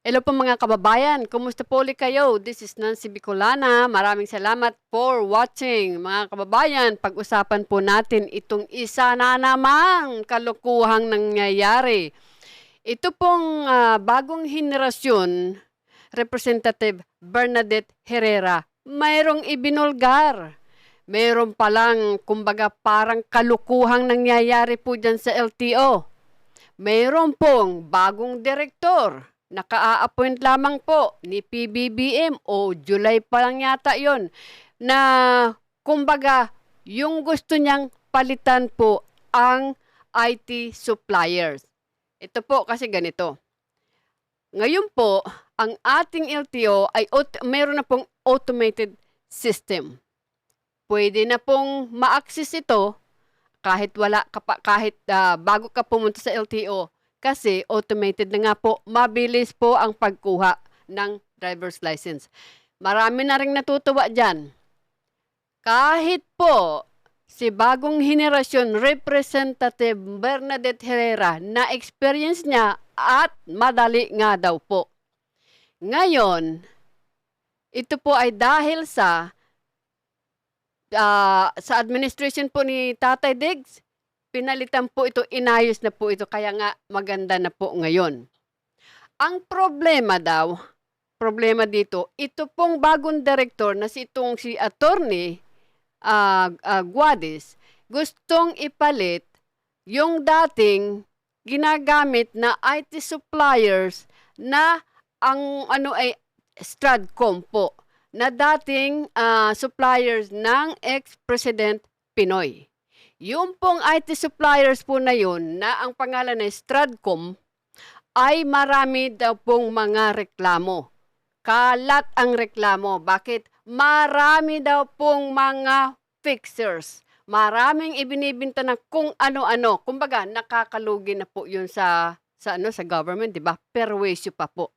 Hello po mga kababayan, kumusta po ulit kayo? This is Nancy Bicolana. Maraming salamat for watching. Mga kababayan, pag-usapan po natin itong isa na namang kalukuhang nangyayari. Ito pong bagong henerasyon, Representative Bernadette Herrera, mayroong ibinulgar. Mayroon palang, kumbaga, parang kalukuhang nangyayari po dyan sa LTO. Mayroon pong bagong direktor. Naka-a-appoint lamang po ni PBBM o July pa lang yata yon na kumbaga yung gusto niyang palitan po ang IT suppliers. Ito po kasi ganito. Ngayon po, ang ating LTO ay mayroon na pong automated system. Pwede na pong ma-access ito kahit bago ka pumunta sa LTO. Kasi automated na nga po, mabilis po ang pagkuha ng driver's license. Marami na rin natutuwa dyan. Kahit po si bagong henerasyon Representative Bernadette Herrera na experience niya at madali nga daw po. Ngayon, ito po ay dahil sa administration po ni Tatay Diggs, pinalitan po ito, inayos na po ito, kaya nga maganda na po ngayon. Ang problema dito, ito pong bagong director na si Attorney Guadis, gustong ipalit yung dating ginagamit na IT suppliers na ang ay Stratcom po, na dating suppliers ng ex-President Pinoy. Yung pong IT suppliers po na yun, na ang pangalan ay Stratcom, ay marami daw pong mga reklamo. Kalat ang reklamo. Bakit? Marami daw pong mga fixers. Maraming ibinibinta na kung ano-ano. Kumbaga, nakakalugi na po yun sa government, di ba? Perwisyo pa po.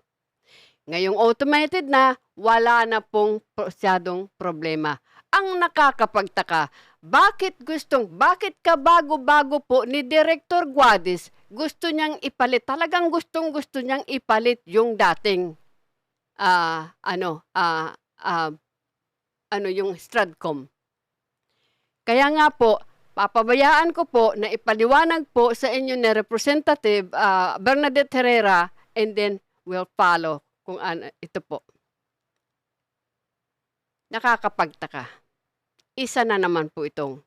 Ngayong automated na, wala na pong masyadong problema. Ang nakakapagtaka, bakit ka bago-bago po ni Director Guadis, gusto niyang ipalit, talagang gusto niyang ipalit yung dating, yung Stratcom. Kaya nga po, papabayaan ko po na ipaliwanag po sa inyo na Representative Bernadette Herrera, and then we'll follow kung ito po. Nakakapagtaka. Isa na naman po itong.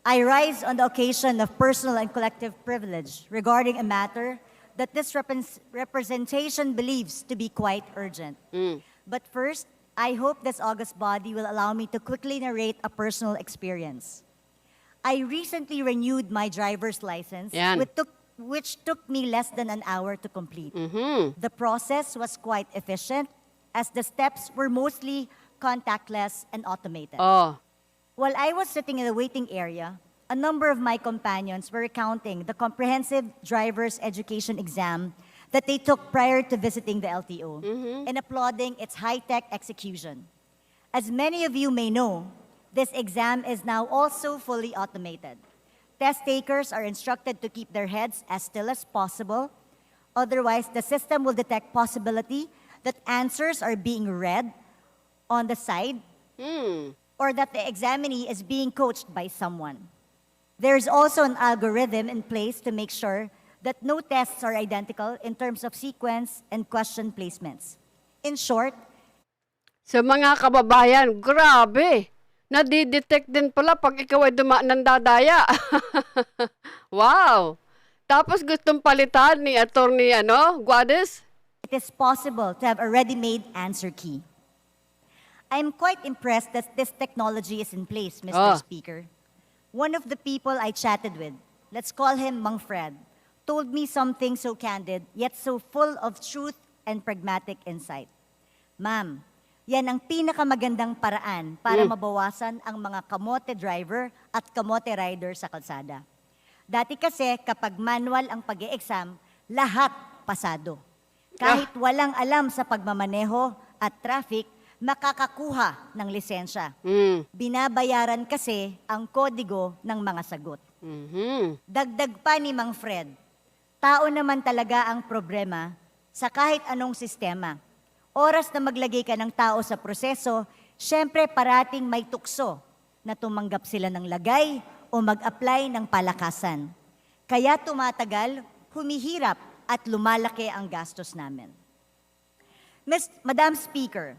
I rise on the occasion of personal and collective privilege regarding a matter that this representation believes to be quite urgent. But first, I hope this august body will allow me to quickly narrate a personal experience. I recently renewed my driver's license, which took me less than an hour to complete. The process was quite efficient as the steps were mostly contactless and automated. While I was sitting in the waiting area, a number of my companions were recounting the comprehensive driver's education exam that they took prior to visiting the LTO and applauding its high-tech execution. As many of you may know, this exam is now also fully automated. Test takers are instructed to keep their heads as still as possible. Otherwise, the system will detect possibility that answers are being read on the side or that the examinee is being coached by someone. There's also an algorithm in place to make sure that no tests are identical in terms of sequence and question placements. In short, sa mga kababayan, grabe! Nadidetect din pala pag ikaw ay nandadaya. Wow! Tapos gustong palitan ni Attorney Guadis? It is possible to have a ready-made answer key. I am quite impressed that this technology is in place, Mr. Speaker. One of the people I chatted with, let's call him Mang Fred, told me something so candid, yet so full of truth and pragmatic insight. Ma'am, yan ang pinakamagandang paraan para mabawasan ang mga kamote driver at kamote rider sa kalsada. Dati kasi kapag manual ang pag-e-exam, lahat pasado. Kahit walang alam sa pagmamaneho at traffic, makakakuha ng lisensya. Binabayaran kasi ang kodigo ng mga sagot. Dagdag pa ni Mang Fred, Tao naman talaga ang problema sa kahit anong sistema. Oras na maglagay ka ng tao sa proseso, syempre parating may tukso na tumanggap sila ng lagay o mag-apply ng palakasan. Kaya tumatagal, humihirap at lumalaki ang gastos namin. Madam Speaker,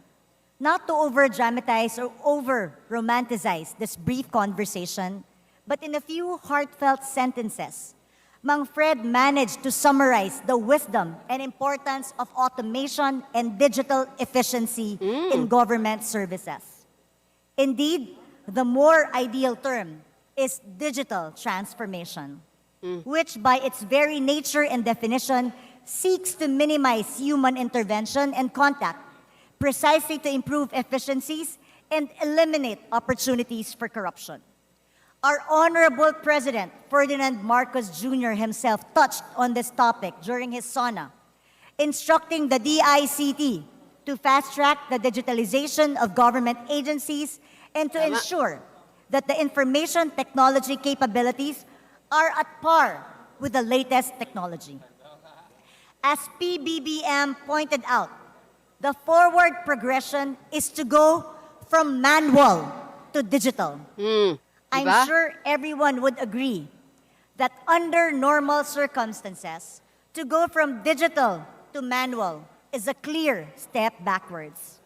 not to over-dramatize or over-romanticize this brief conversation, but in a few heartfelt sentences, Mang Fred managed to summarize the wisdom and importance of automation and digital efficiency in government services. Indeed, the more ideal term is digital transformation, which by its very nature and definition seeks to minimize human intervention and contact, precisely to improve efficiencies and eliminate opportunities for corruption. Our Honorable President Ferdinand Marcos Jr. himself touched on this topic during his SONA, instructing the DICT to fast-track the digitalization of government agencies and to ensure that the information technology capabilities are at par with the latest technology. As PBBM pointed out, the forward progression is to go from manual to digital. I'm sure everyone would agree that under normal circumstances, to go from digital to manual is a clear step backwards.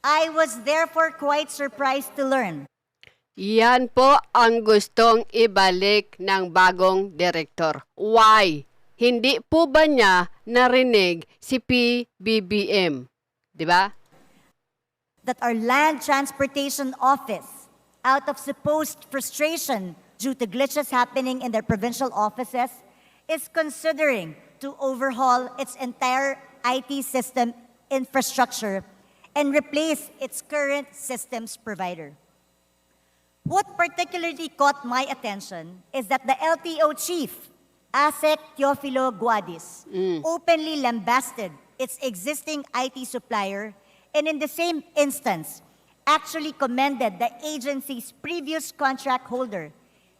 I was therefore quite surprised to learn. Yan po ang gustong ibalik ng bagong direktor. Why? Hindi po ba niya narinig si PBBM? Di ba? That our Land Transportation Office, out of supposed frustration due to glitches happening in their provincial offices, is considering to overhaul its entire IT system infrastructure and replace its current systems provider. What particularly caught my attention is that the LTO chief, ASEC Teofilo Guadis, openly lambasted its existing IT supplier and in the same instance, actually commended the agency's previous contract holder.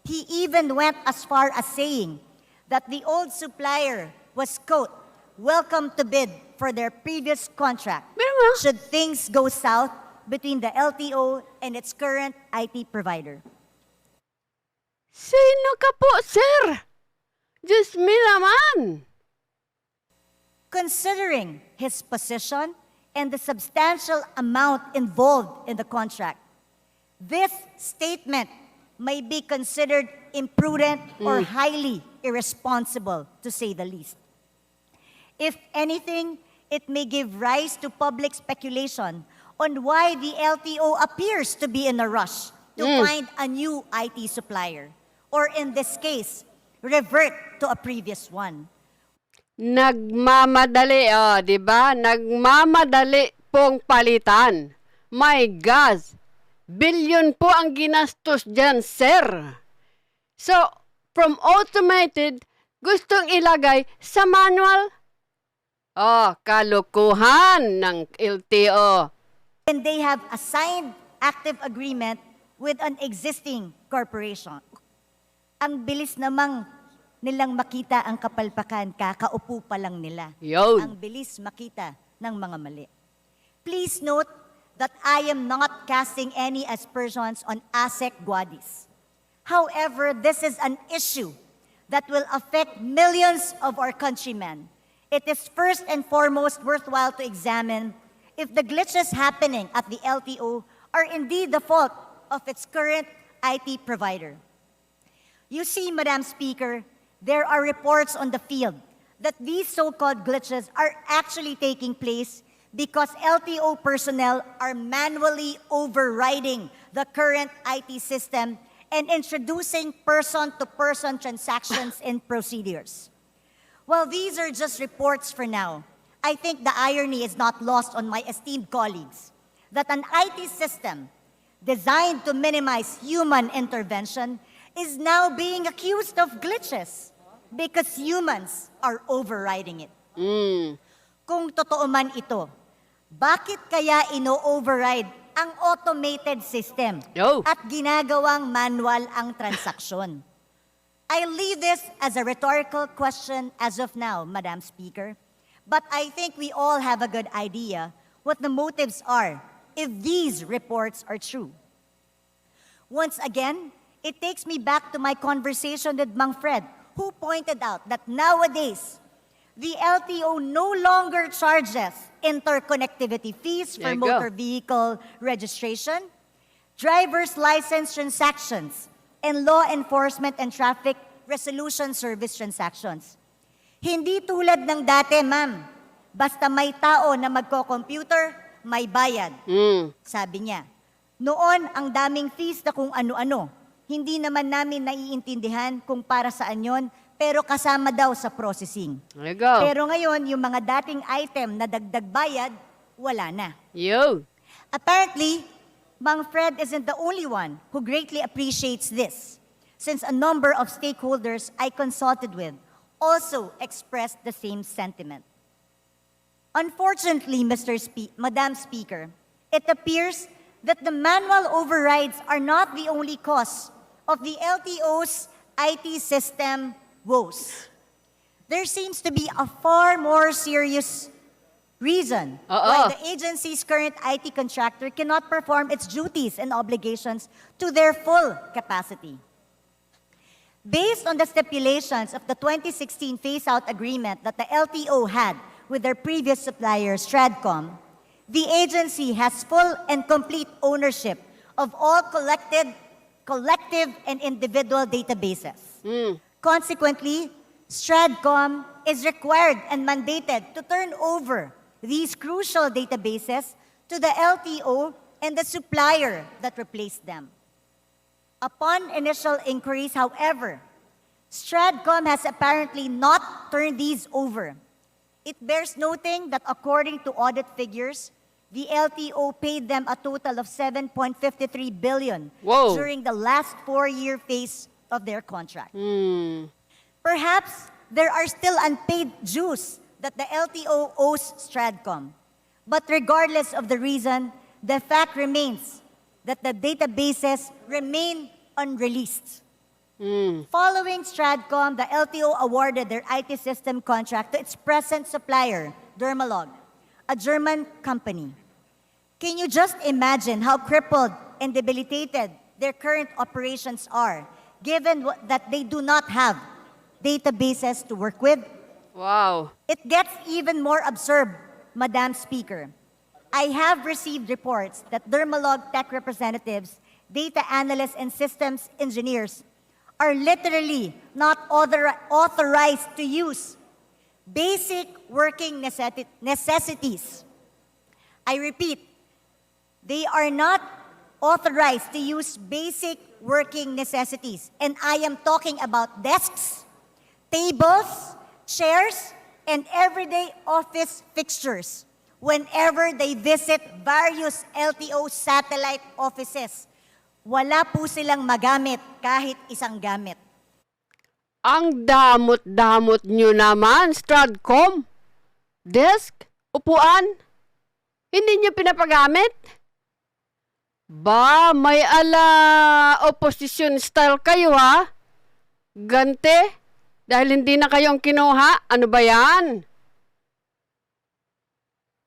He even went as far as saying that the old supplier was, quote, welcome to bid for their previous contract should things go south between the LTO and its current IT provider. Sino ka po, sir? Diyos me naman! Considering his position and the substantial amount involved in the contract, this statement may be considered imprudent or highly irresponsible, to say the least. If anything, it may give rise to public speculation on why the LTO appears to be in a rush to find a new IT supplier, or in this case, revert to a previous one. Nagmamadali, di ba? Nagmamadali pong palitan. My God! Bilyon po ang ginastos dyan, sir. So, from automated, gustong ilagay sa manual? Kalukohan ng LTO. And they have a signed active agreement with an existing corporation. Ang bilis namang nilang makita ang kapalpakan, kakaupo pa lang nila. Yun. Ang bilis makita ng mga mali. Please note that I am not casting any aspersions on ASEC Guadis. However, this is an issue that will affect millions of our countrymen. It is first and foremost worthwhile to examine if the glitches happening at the LTO are indeed the fault of its current IT provider. You see, Madam Speaker, there are reports on the field that these so-called glitches are actually taking place because LTO personnel are manually overriding the current IT system and introducing person-to-person transactions and procedures. While these are just reports for now, I think the irony is not lost on my esteemed colleagues that an IT system designed to minimize human intervention is now being accused of glitches because humans are overriding it. Kung totoo man ito, bakit kaya ino-override ang automated system at ginagawang manual ang transaksyon? I leave this as a rhetorical question as of now, Madam Speaker, but I think we all have a good idea what the motives are if these reports are true. Once again, it takes me back to my conversation with Mang Fred, who pointed out that nowadays, the LTO no longer charges interconnectivity fees There for you go. motor vehicle registration, driver's license transactions, and law enforcement and traffic resolution service transactions. Hindi tulad ng dati, ma'am. Basta may tao na magko-computer, may bayad. Sabi niya. Noon, ang daming fees na kung ano-ano. Hindi naman namin naiintindihan kung para saan yon, pero kasama daw sa processing. There you go. Pero ngayon, yung mga dating item na dagdag bayad, wala na. Yo. Apparently, Mang Fred isn't the only one who greatly appreciates this, since a number of stakeholders I consulted with also expressed the same sentiment. Unfortunately, Madam Speaker, it appears that the manual overrides are not the only cause of the LTO's IT system woes. There seems to be a far more serious reason why the agency's current IT contractor cannot perform its duties and obligations to their full capacity. Based on the stipulations of the 2016 phase-out agreement that the LTO had with their previous supplier, Stradcom, the agency has full and complete ownership of all collective and individual databases. Consequently, Stradcom is required and mandated to turn over these crucial databases to the LTO and the supplier that replaced them. Upon initial inquiries, however, Stradcom has apparently not turned these over. It bears noting that according to audit figures, the LTO paid them a total of 7.53 billion Whoa. during the last 4-year phase of their contract. Perhaps there are still unpaid dues that the LTO owes Stradcom. But regardless of the reason, the fact remains that the databases remain unreleased. Following Stradcom, the LTO awarded their IT system contract to its present supplier, Dermalog, a German company. Can you just imagine how crippled and debilitated their current operations are, given that they do not have databases to work with? Wow. It gets even more absurd, Madam Speaker. I have received reports that Dermalog tech representatives, data analysts, and systems engineers are literally not authorized to use basic working necessities. I repeat, they are not authorized to use basic working necessities. And I am talking about desks, tables, chairs, and everyday office fixtures whenever they visit various LTO satellite offices. Wala po silang magamit kahit isang gamit. Ang damot-damot nyo naman, Stradcom. Desk, upuan, hindi nyo pinapagamit? Ba, may opposition style kayo ha? Gante, dahil hindi na kayong kinuha, ano ba yan?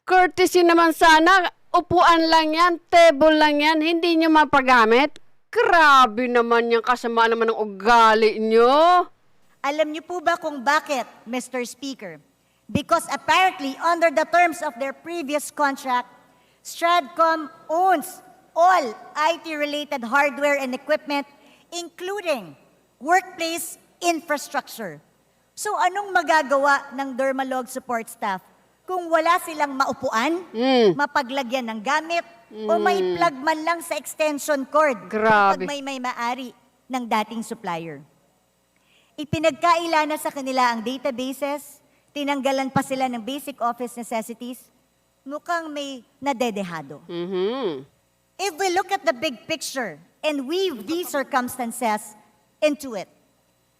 Courtesy naman sana, upuan lang yan, table lang yan, hindi nyo mapagamit. Grabe naman yung kasama naman ng ugali nyo. Alam niyo po ba kung bakit, Mr. Speaker? Because apparently, under the terms of their previous contract, Stradcom owns all IT-related hardware and equipment, including workplace infrastructure. So anong magagawa ng Dermalog support staff kung wala silang maupuan, mapaglagyan ng gamit, o may plug man lang sa extension cord Grabe. kapag may maari ng dating supplier? Ipinagkaila na sa kanila ang databases, tinanggalan pa sila ng basic office necessities, mukhang may nadedehado. If we look at the big picture and weave these circumstances into it,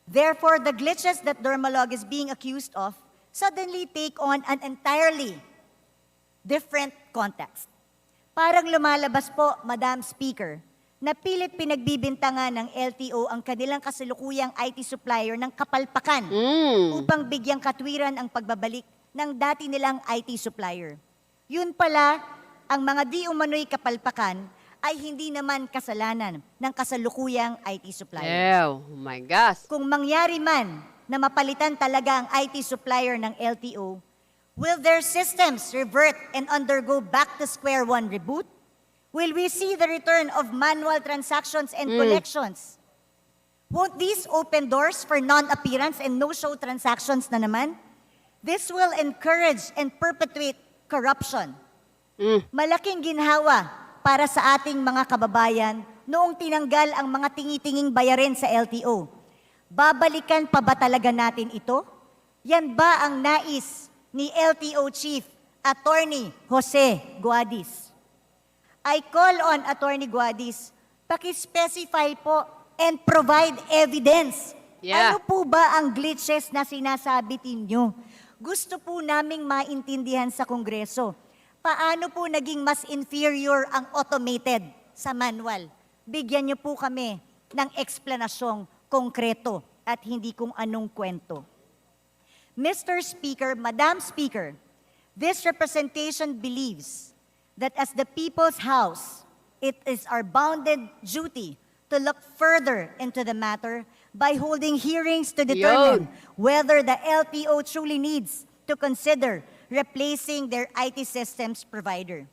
therefore the glitches that Dermalog is being accused of suddenly take on an entirely different context. Parang lumalabas po, Madam Speaker, na pilit pinagbibintangan ng LTO ang kanilang kasalukuyang IT supplier ng kapalpakan upang bigyang katwiran ang pagbabalik ng dati nilang IT supplier. Yun pala, ang mga di umano'y kapalpakan ay hindi naman kasalanan ng kasalukuyang IT supplier. Oh my gosh. Kung mangyari man na mapalitan talaga ang IT supplier ng LTO, will their systems revert and undergo back to square one reboot? Will we see the return of manual transactions and collections? Won't these open doors for non-appearance and no-show transactions na naman? This will encourage and perpetuate corruption. Malaking ginhawa para sa ating mga kababayan noong tinanggal ang mga tingi-tinging bayarin sa LTO. Babalikan pa ba talaga natin ito? Yan ba ang nais ni LTO Chief Attorney Jose Guadis? I call on Attorney Guadis, paki-specify po and provide evidence. Yeah. Ano po ba ang glitches na sinasabi ninyo? Gusto po naming maintindihan sa Kongreso. Paano po naging mas inferior ang automated sa manual? Bigyan niyo po kami ng eksplanasyong konkreto at hindi kung anong kwento. Mr. Speaker, Madam Speaker, this representation believes that as the people's house, it is our bounded duty to look further into the matter by holding hearings to determine whether the LTO truly needs to consider replacing their IT systems provider.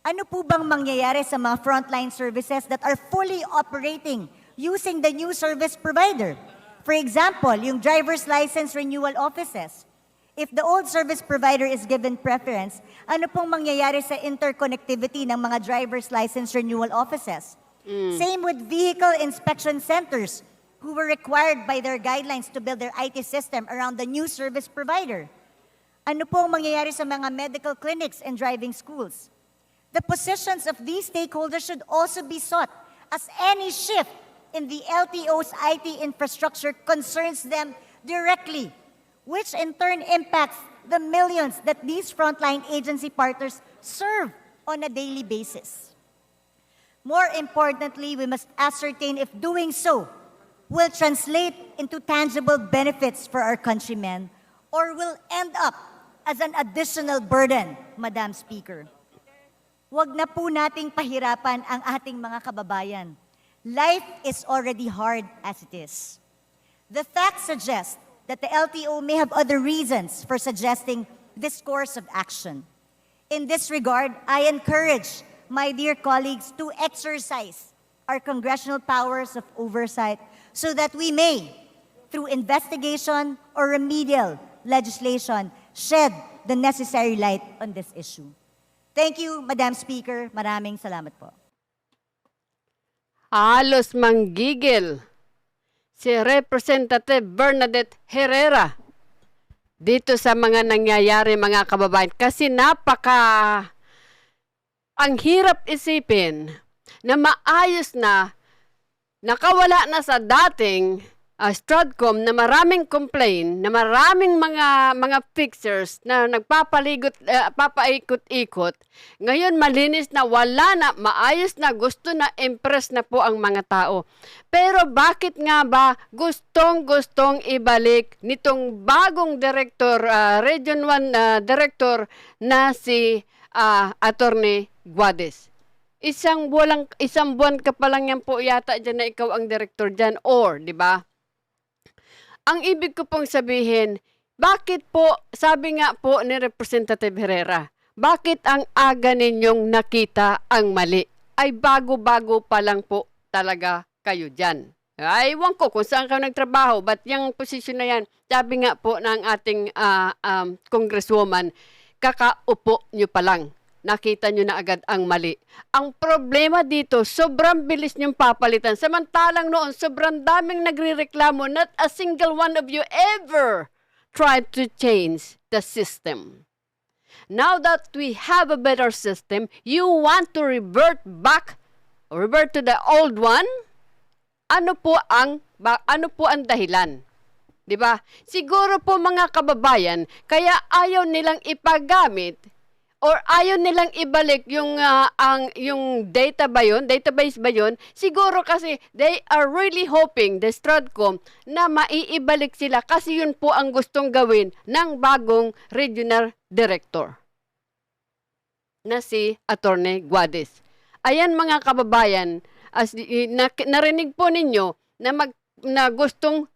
Ano po bang mangyayari sa mga frontline services that are fully operating using the new service provider? For example, yung driver's license renewal offices. If the old service provider is given preference, ano pong mangyayari sa interconnectivity ng mga driver's license renewal offices? Same with vehicle inspection centers who were required by their guidelines to build their IT system around the new service provider. Ano pong mangyayari sa mga medical clinics and driving schools? The positions of these stakeholders should also be sought as any shift in the LTO's IT infrastructure concerns them directly, which in turn impacts the millions that these frontline agency partners serve on a daily basis. More importantly, we must ascertain if doing so will translate into tangible benefits for our countrymen or will end up as an additional burden, Madam Speaker. Huwag na po nating pahirapan ang ating mga kababayan. Life is already hard as it is. The facts suggest that the LTO may have other reasons for suggesting this course of action. In this regard, I encourage my dear colleagues to exercise our congressional powers of oversight so that we may, through investigation or remedial legislation, shed the necessary light on this issue. Thank you, Madam Speaker. Maraming salamat po. Halos manggigil si Representative Bernadette Herrera dito sa mga nangyayari, mga kababayan, kasi ang hirap isipin na maayos na nakawala na sa dating Stratcom na maraming complaint, na maraming mga fixers na papaikot-ikot. Ngayon malinis na, wala na, maayos na, gusto na, impress na po ang mga tao. Pero bakit nga ba gustong-gustong ibalik nitong bagong director, Region 1 director na si Attorney Guadis? Isang buwan ka pa lang yan po yata dyan na ikaw ang director dyan, or, di ba? Ang ibig ko pong sabihin, bakit po, sabi nga po ni Representative Herrera, bakit ang aga ninyong nakita ang mali? Ay bago-bago pa lang po talaga kayo dyan. Ay, ewan ko kung saan kayo nagtrabaho, but yung posisyon na yan, sabi nga po ng ating congresswoman, kakaupo nyo pa lang. Nakita nyo na agad ang mali. Ang problema dito, sobrang bilis nyong papalitan. Samantalang noon, sobrang daming nagrireklamo. Not a single one of you ever tried to change the system. Now that we have a better system, you want to revert to the old one? Ano po ang dahilan? 'Di ba? Siguro po mga kababayan, kaya ayaw nilang ipagamit or ayaw nilang ibalik yung yung database ba yun, siguro kasi they are really hoping, the Stratcom, na maiibalik sila kasi yun po ang gustong gawin ng bagong regional director na si Attorney Guades. Ayan mga kababayan, narinig po ninyo na gustong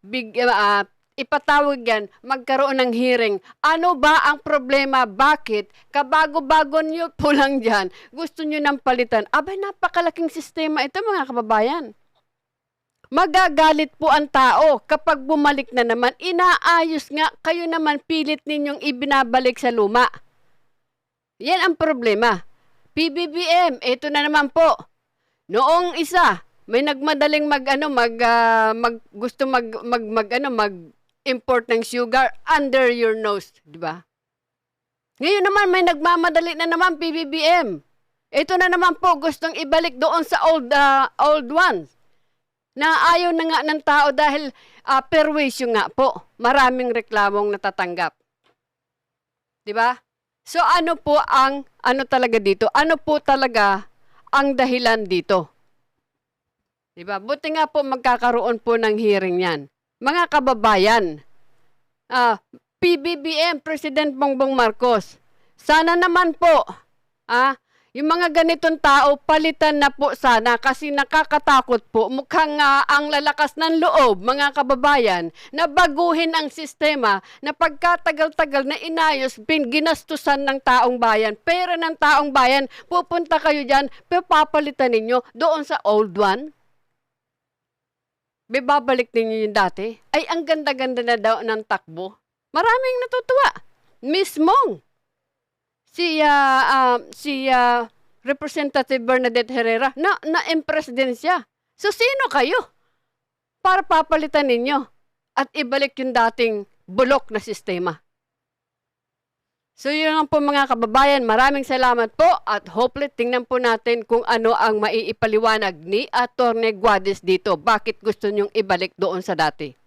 ipatawag yan, magkaroon ng hearing. Ano ba ang problema? Bakit? Kabago-bago nyo po lang dyan, gusto nyo nang palitan. Abay, napakalaking sistema ito mga kababayan. Magagalit po ang tao kapag bumalik na naman. Inaayos nga, kayo naman pilit ninyong ibinabalik sa luma. Yan ang problema. PBBM, ito na naman po. Noong isa, may nagmadaling import ng sugar under your nose, di ba? Ngayon naman may nagmamadali na naman PBBM. Ito na naman po gustong ibalik doon sa old ones. Na ayaw na nga ng tao dahil perwisyo nga po. Maraming reklamong natatanggap. Di ba? So ano po ang talaga dito? Ano po talaga ang dahilan dito? Di ba? Buti nga po magkakaroon po ng hearing yan. Mga kababayan, PBBM, President Bongbong Marcos, sana naman po, yung mga ganitong tao, palitan na po sana kasi nakakatakot po. Mukhang ang lalakas ng loob, mga kababayan, na baguhin ang sistema na pagkatagal-tagal na inayos, ginastusan ng taong bayan, pera ng taong bayan, pupunta kayo dyan, papalitan ninyo doon sa old one. Babalik ninyo yung dati. Ay, ang ganda-ganda na daw ng takbo. Maraming natutuwa. Mismong si Representative Bernadette Herrera na-impress din siya. So, sino kayo para papalitan ninyo at ibalik yung dating bulok na sistema? So, yun lang po mga kababayan. Maraming salamat po at hopefully tingnan po natin kung ano ang maiipaliwanag ni Atty. Guades dito. Bakit gusto nyong ibalik doon sa dati?